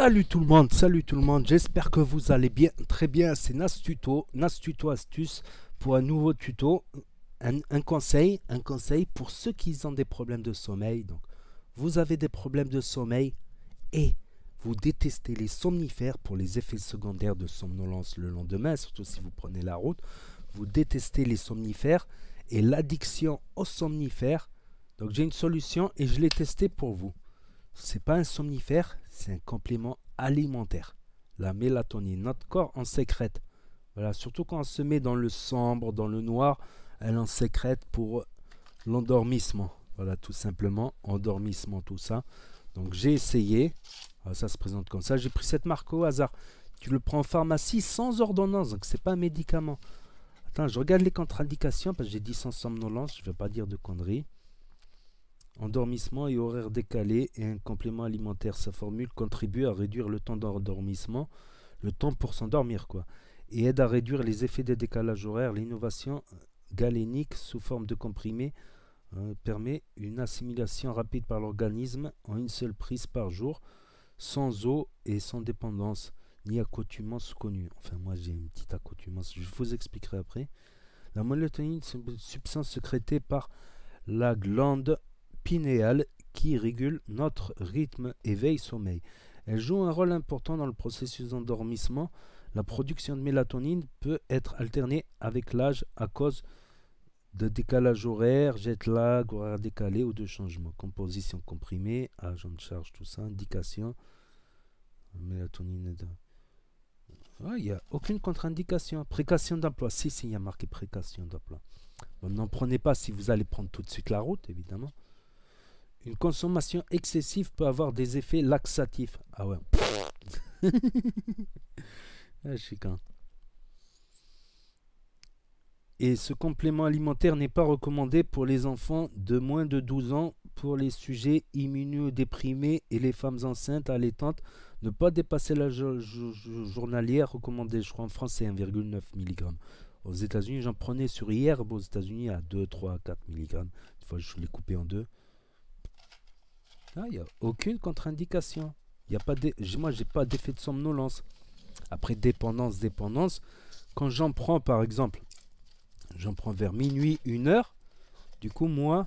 salut tout le monde, j'espère que vous allez bien, très bien, c'est Nas Tuto Astuce pour un nouveau tuto, un conseil pour ceux qui ont des problèmes de sommeil. Donc, vous avez des problèmes de sommeil et vous détestez les somnifères pour les effets secondaires de somnolence le lendemain, surtout si vous prenez la route, vous détestez les somnifères et l'addiction aux somnifères. Donc j'ai une solution et je l'ai testé pour vous. C'est pas un somnifère, c'est un complément alimentaire. La mélatonine, notre corps en sécrète. Voilà, surtout quand on se met dans le sombre, dans le noir, elle en sécrète pour l'endormissement. Voilà, tout simplement, endormissement, tout ça. Donc j'ai essayé. Alors, ça se présente comme ça. J'ai pris cette marque au hasard. Tu le prends en pharmacie sans ordonnance, donc c'est pas un médicament. Attends, je regarde les contre-indications parce que j'ai dit sans somnolence, je ne vais pas dire de conneries. Endormissement et horaire décalé et un complément alimentaire. Sa formule contribue à réduire le temps d'endormissement, le temps pour s'endormir quoi, et aide à réduire les effets des décalages horaires. L'innovation galénique sous forme de comprimé permet une assimilation rapide par l'organisme en une seule prise par jour, sans eau et sans dépendance ni accoutumance connue. Enfin moi j'ai une petite accoutumance, je vous expliquerai après. La mélatonine, c'est une substance sécrétée par la glande pinéale qui régule notre rythme éveil-sommeil. Elle joue un rôle important dans le processus d'endormissement. La production de mélatonine peut être alternée avec l'âge à cause de décalage horaire, jet lag, horaire décalé ou de changement. Composition comprimée, agent de charge, tout ça, indication. Mélatonine. Il n'y a aucune contre-indication. Précaution d'emploi. Si, il y a marqué précaution d'emploi. Bon, n'en prenez pas si vous allez prendre tout de suite la route, évidemment. Une consommation excessive peut avoir des effets laxatifs. Ah ouais. Je suis quand. Et ce complément alimentaire n'est pas recommandé pour les enfants de moins de 12 ans, pour les sujets immunodéprimés et les femmes enceintes allaitantes. Ne pas dépasser la journalière recommandée. Je crois en France c'est 1,9 mg. Aux États-Unis, j'en prenais sur hier. Aux États-Unis à 2, 3, 4 mg. Des fois, je l'ai coupé en deux. Il n'y a aucune contre-indication. Moi, j'ai pas d'effet de somnolence. Après, dépendance. Quand j'en prends, par exemple, j'en prends vers minuit, 1h. Du coup, moi,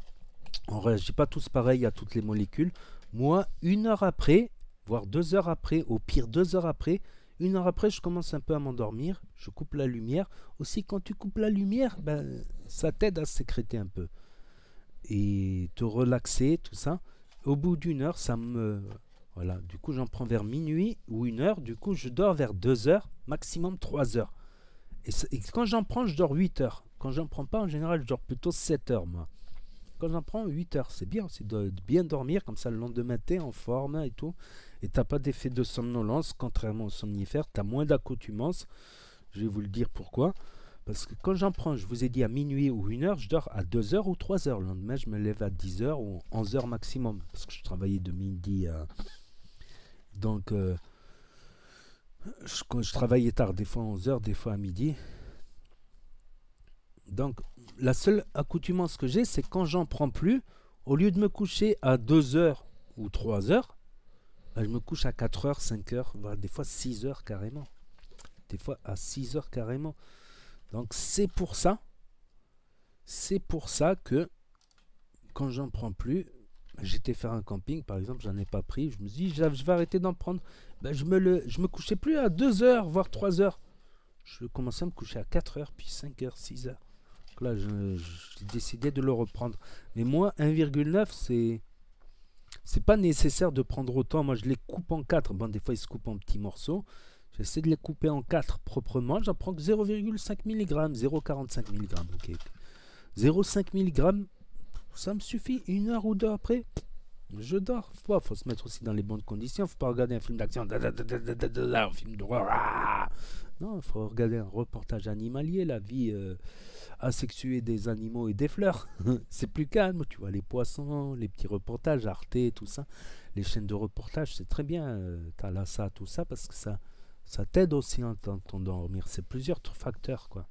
on ne réagit pas tous pareil à toutes les molécules. Moi, 1h après, voire 2 heures après, au pire 2 heures après, 1 heure après, je commence un peu à m'endormir. Je coupe la lumière. Aussi, quand tu coupes la lumière, ça t'aide à sécréter un peu. Et te relaxer, tout ça. Au bout d'1 heure, ça me... Voilà, du coup, j'en prends vers minuit ou 1 heure. Du coup, je dors vers 2 heures, maximum 3 heures. Et quand j'en prends, je dors 8 heures. Quand j'en prends pas, en général, je dors plutôt 7 heures, moi. Quand j'en prends 8 heures, c'est bien aussi de bien dormir. Comme ça, le lendemain, t'es en forme et tout. Et t'as pas d'effet de somnolence, contrairement aux somnifères. T'as moins d'accoutumance. Je vais vous le dire pourquoi. Parce que quand j'en prends, je vous ai dit à minuit ou 1 heure, je dors à 2 heures ou 3 heures. Le lendemain, je me lève à 10 heures ou 11 heures maximum. Parce que je travaillais de midi à... Donc, je travaillais tard, des fois à 11 heures, des fois à midi. Donc, la seule accoutumance que j'ai, c'est quand j'en prends plus, au lieu de me coucher à 2 heures ou 3 heures, je me couche à 4 heures, 5 heures, voire des fois 6 heures carrément. Des fois à 6 heures carrément. Donc c'est pour ça que quand j'en prends plus, j'étais faire un camping par exemple, j'en ai pas pris, je me dis je vais arrêter d'en prendre. Je me couchais plus à 2 heures, voire 3 heures. Je commençais à me coucher à 4 heures, puis 5 heures, 6 heures. Donc là, j'ai décidé de le reprendre. Mais moi, 1,9, c'est pas nécessaire de prendre autant. Moi, je les coupe en 4. Bon, des fois, ils se coupent en petits morceaux. J'essaie de les couper en 4 proprement. J'en prends que 0,5 mg, 0,45 mg. Okay. 0,5 mg, ça me suffit. 1 heure ou 2 après, je dors. Faut se mettre aussi dans les bonnes conditions. Faut pas regarder un film d'action, un film d'horreur. Non, il faut regarder un reportage animalier, la vie asexuée des animaux et des fleurs. C'est plus calme, tu vois, les poissons, les petits reportages, Arte, tout ça. Les chaînes de reportage, c'est très bien. T'as là ça, tout ça, parce que ça t'aide aussi à t'endormir. C'est plusieurs facteurs, quoi.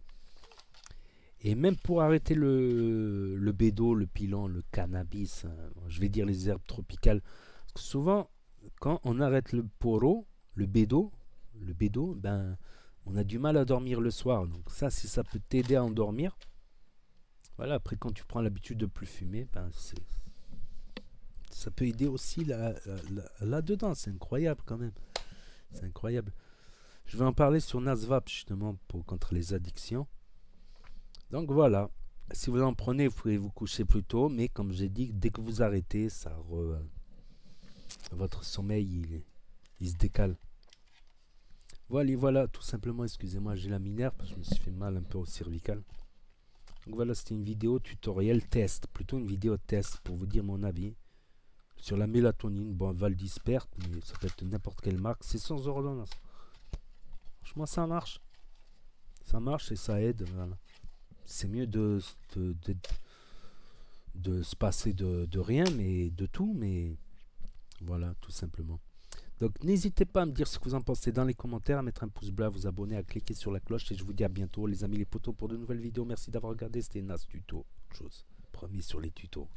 Et même pour arrêter le bédo, le pilon, le cannabis, je vais dire les herbes tropicales. Parce que souvent, quand on arrête le poro, le bédo, ben, on a du mal à dormir le soir. Donc ça, si ça peut t'aider à endormir, voilà, après quand tu prends l'habitude de plus fumer, ben ça peut aider aussi là-dedans. C'est incroyable quand même. C'est incroyable. Je vais en parler sur Nasvap justement contre les addictions. Donc voilà. Si vous en prenez, vous pouvez vous coucher plus tôt, mais comme j'ai dit, dès que vous arrêtez, votre sommeil il se décale. Voilà, tout simplement, excusez-moi, j'ai la minerve parce que je me suis fait mal un peu au cervical. Donc voilà, c'était une vidéo tutoriel test, plutôt une vidéo test pour vous dire mon avis sur la mélatonine. Bon, Valdispert, mais ça peut être n'importe quelle marque, c'est sans ordonnance. Franchement, ça marche et ça aide. Voilà. C'est mieux de se passer de rien, mais de tout, mais voilà, tout simplement. Donc n'hésitez pas à me dire ce que vous en pensez dans les commentaires, à mettre un pouce bleu, à vous abonner, à cliquer sur la cloche et je vous dis à bientôt les amis les potos pour de nouvelles vidéos. Merci d'avoir regardé, c'était Nas Tuto, chose promis sur les tutos.